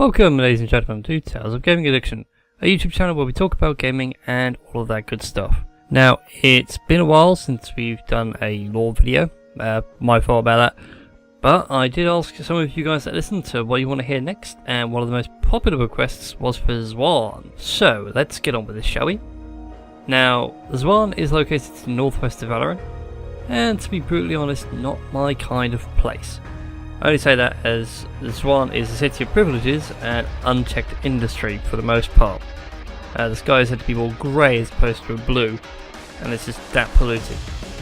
Welcome, ladies and gentlemen, to Tales of Gaming Addiction, a YouTube channel where we talk about gaming and all of that good stuff. Now, it's been a while since we've done a lore video, my fault about that, but I did ask some of you guys that listened to what you want to hear next, and one of the most popular requests was for Zaun. So, let's get on with this, shall we? Now, Zaun is located in the northwest of Valorant, and to be brutally honest, not my kind of place. I only say that as Zaun is a city of privileges and unchecked industry for the most part. The skies had to be more grey as opposed to blue, and it's just that polluted.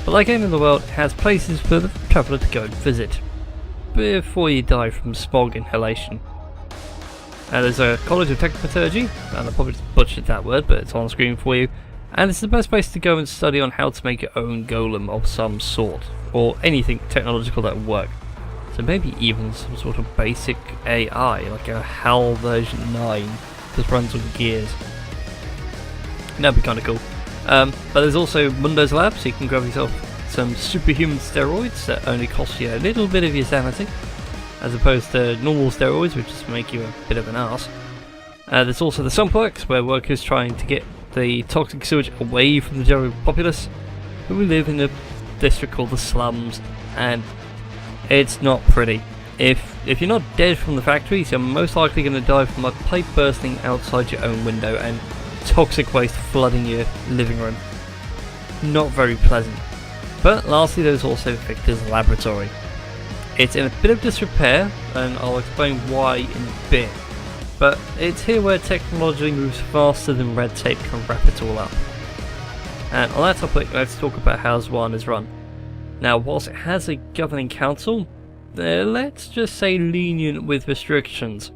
But like any in the world, it has places for the traveller to go and visit, before you die from smog inhalation. There's a College of Technometallurgy, and I probably just butchered that word, but it's on screen for you, and it's the best place to go and study on how to make your own golem of some sort, or anything technological that will work. So maybe even some sort of basic AI, like a HAL version 9, that runs on gears. That'd be kind of cool. But there's also Mundo's Lab, so you can grab yourself some superhuman steroids that only cost you a little bit of your sanity, as opposed to normal steroids, which just make you a bit of an arse. There's also the Sumpworks, where workers trying to get the toxic sewage away from the general populace, who live in a district called the Slums, and it's not pretty. If you're not dead from the factories, you're most likely going to die from a pipe bursting outside your own window and toxic waste flooding your living room. Not very pleasant. But lastly, there's also Victor's Laboratory. It's in a bit of disrepair, and I'll explain why in a bit. But it's here where technology moves faster than red tape can wrap it all up. And on that topic, let's talk about how Zaun is run. Now, whilst it has a governing council, they're, let's just say, lenient with restrictions.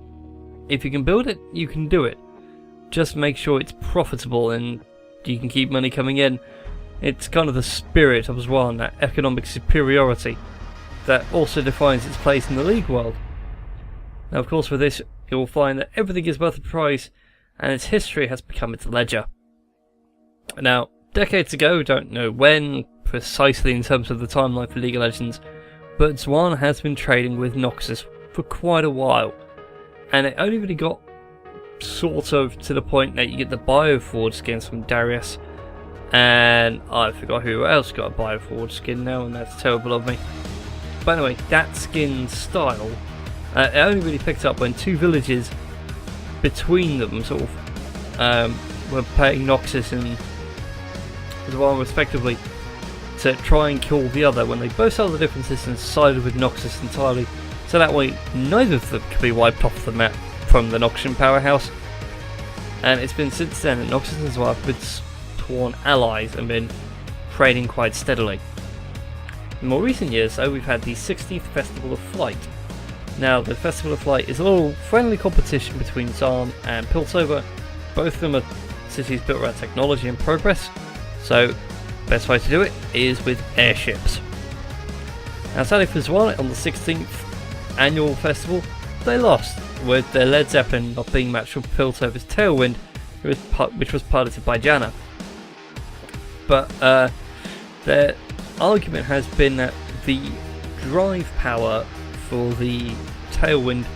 If you can build it, you can do it. Just make sure it's profitable and you can keep money coming in. It's kind of the spirit of Zaun, that economic superiority, that also defines its place in the League world. Now, of course, with this, you'll find that everything is worth a price, and its history has become its ledger. Now, decades ago, don't know when precisely in terms of the timeline for League of Legends, but Zaun has been trading with Noxus for quite a while, and it only really got sort of to the point that you get the Bioforge skins from Darius, and I forgot who else got a Bioforge skin now, and that's terrible of me. But anyway, that skin style, it only really picked up when two villages between them sort of were playing Noxus and Zaun respectively to try and kill the other when they both saw the differences and sided with Noxus entirely, so that way neither of them could be wiped off the map from the Noxian powerhouse. And it's been since then that Noxus and Zaun have been sworn allies and been trading quite steadily. In more recent years though, we've had the 16th Festival of Flight. Now, the Festival of Flight is a little friendly competition between Zaun and Piltover. Both of them are cities built around technology and progress, so best way to do it is with airships. Now, sadly for Zaun, on the 16th annual festival, they lost, with their Led Zeppelin not being matched with Piltover's Tailwind, which was piloted by Janna. But their argument has been that the drive power for the Tailwind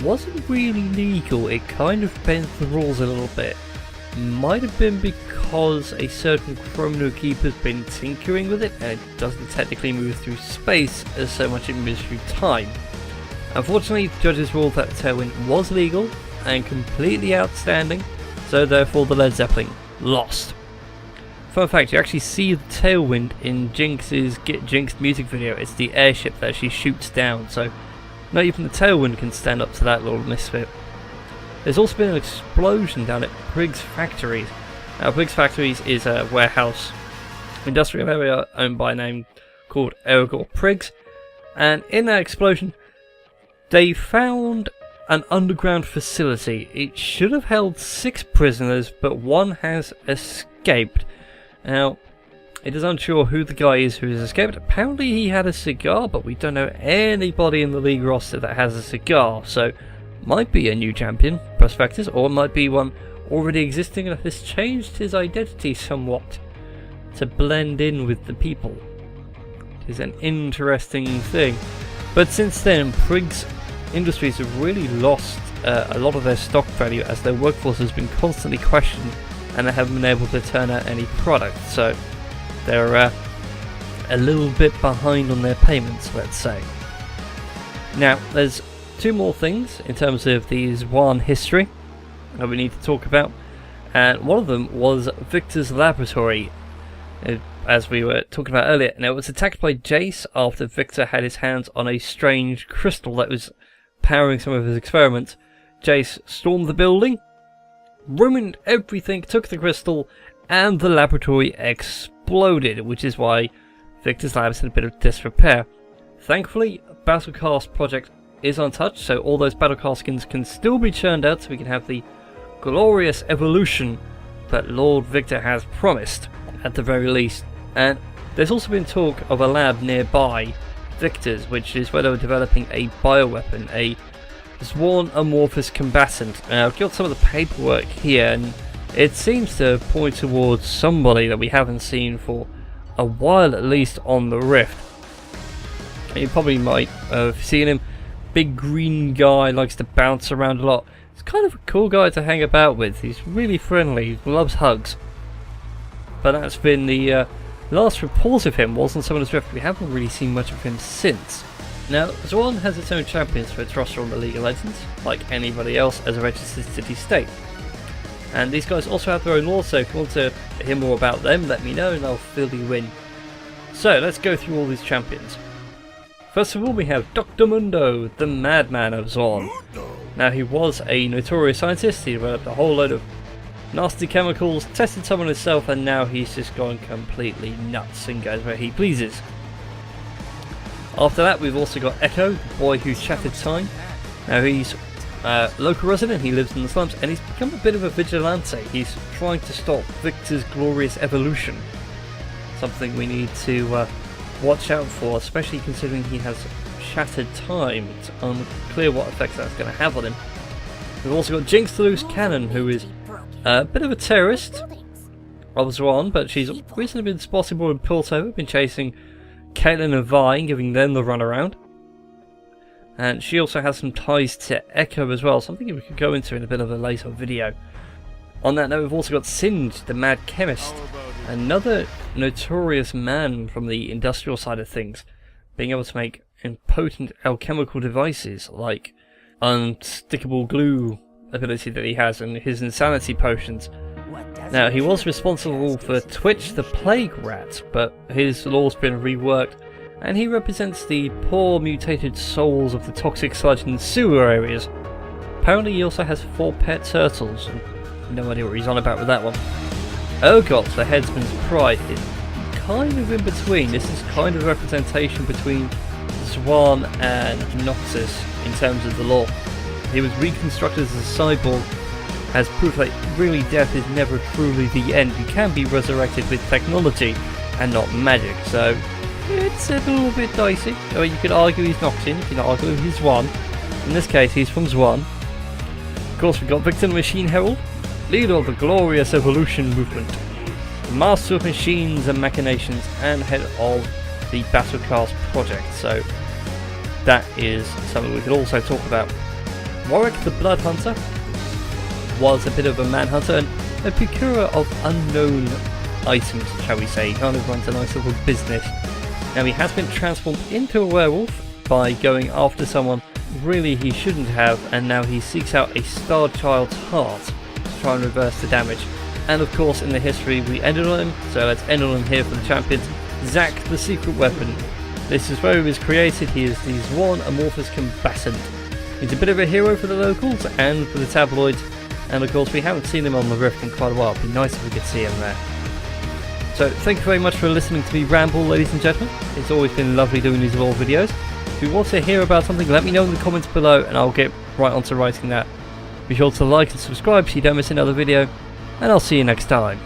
wasn't really legal. It kind of bends the rules a little bit. Might have been because a certain Chrono Keeper's been tinkering with it and it doesn't technically move through space as so much it moves through time. Unfortunately, the judges ruled that the Tailwind was legal and completely outstanding, so therefore the Led Zeppelin lost. Fun fact, you actually see the Tailwind in Jinx's Get Jinxed music video. It's the airship that she shoots down, so not even the Tailwind can stand up to that little misfit. There's also been an explosion down at Briggs Factories. Now, Briggs Factories is a warehouse industrial area owned by a name called Erigor Priggs, and in that explosion they found an underground facility. It should have held 6 prisoners, but one has escaped. Now, it is unsure who the guy is who has escaped. Apparently he had a cigar, but we don't know anybody in the League roster that has a cigar, so might be a new champion, Prospectus, or it might be one already existing and has changed his identity somewhat to blend in with the people. It is an interesting thing. But since then, Priggs industries have really lost a lot of their stock value as their workforce has been constantly questioned and they haven't been able to turn out any product. So they're a little bit behind on their payments, let's say. Now, there's two more things in terms of the Zaun history that we need to talk about, and one of them was Victor's laboratory, as we were talking about earlier. Now, it was attacked by Jace after Victor had his hands on a strange crystal that was powering some of his experiments. Jace stormed the building, ruined everything, took the crystal, and the laboratory exploded, which is why Victor's lab is in a bit of disrepair. Thankfully, Battlecast project is untouched, so all those Battlecast skins can still be churned out so we can have the glorious evolution that Lord Victor has promised, at the very least. And there's also been talk of a lab nearby Victor's, which is where they were developing a bioweapon, a Zaun amorphous combatant. I've got some of the paperwork here, and it seems to point towards somebody that we haven't seen for a while, at least on the Rift. You probably might have seen him. Big green guy, likes to bounce around a lot. He's kind of a cool guy to hang about with. He's really friendly, loves hugs. But that's been the last report of him, was on Summoner's Rift. We haven't really seen much of him since. Now, Zaun has its own champions for its roster on the League of Legends, like anybody else as a registered city state. And these guys also have their own laws, so if you want to hear more about them, let me know and I'll fill you in. So, let's go through all these champions. First of all, we have Dr. Mundo, the madman of Zaun. Now, he was a notorious scientist. He developed a whole load of nasty chemicals, tested some on himself, and now he's just gone completely nuts and goes where he pleases. After that, we've also got Echo, the boy who shattered time. Now, he's a local resident, he lives in the slums, and he's become a bit of a vigilante. He's trying to stop Victor's glorious evolution. Something we need to watch out for, especially considering he has shattered time. It's unclear what effects that's going to have on him. We've also got Jinx the Loose Cannon, who is a bit of a terrorist of Zaun, but she's recently been spotted in Piltover, been chasing Caitlyn and Vi, giving them the runaround. And she also has some ties to Echo as well, something we could go into in a bit of a later video. On that note, we've also got Singe, the mad chemist, another notorious man from the industrial side of things, being able to make impotent alchemical devices like unstickable glue ability that he has and his insanity potions. Now, he was responsible for Twitch the Plague Rat, but his lore's been reworked, and he represents the poor mutated souls of the toxic sludge in sewer areas. Apparently he also has 4 pet turtles. No idea what he's on about with that one. Urgot, the headsman's pride, is kind of in between. This is kind of a representation between Zaun and Noxus in terms of the lore. He was reconstructed as a cyborg as proof that really death is never truly the end. You can be resurrected with technology and not magic, so it's a little bit dicey. I mean, you could argue he's Noxian, you can argue he's Zaun. In this case, he's from Zaun. Of course, we've got Victor the Machine Herald, leader of the glorious evolution movement, master of machines and machinations, and head of the Battlecast project. So that is something we could also talk about. Warwick the Blood Hunter was a bit of a manhunter and a procurer of unknown items, shall we say. He kind of runs a nice little business. Now, he has been transformed into a werewolf by going after someone really he shouldn't have, and now he seeks out a Star Child's heart to try and reverse the damage. And of course, in the history, we ended on him, so let's end on him here for the champions. Zac the Secret Weapon. This is where he was created. He is the Zaun amorphous combatant. He's a bit of a hero for the locals and for the tabloids, and of course we haven't seen him on the Rift in quite a while. It'd be nice if we could see him there. So thank you very much for listening to me ramble, ladies and gentlemen. It's always been lovely doing these little videos. If you want to hear about something, let me know in the comments below and I'll get right on to writing that. Be sure to like and subscribe so you don't miss another video, and I'll see you next time.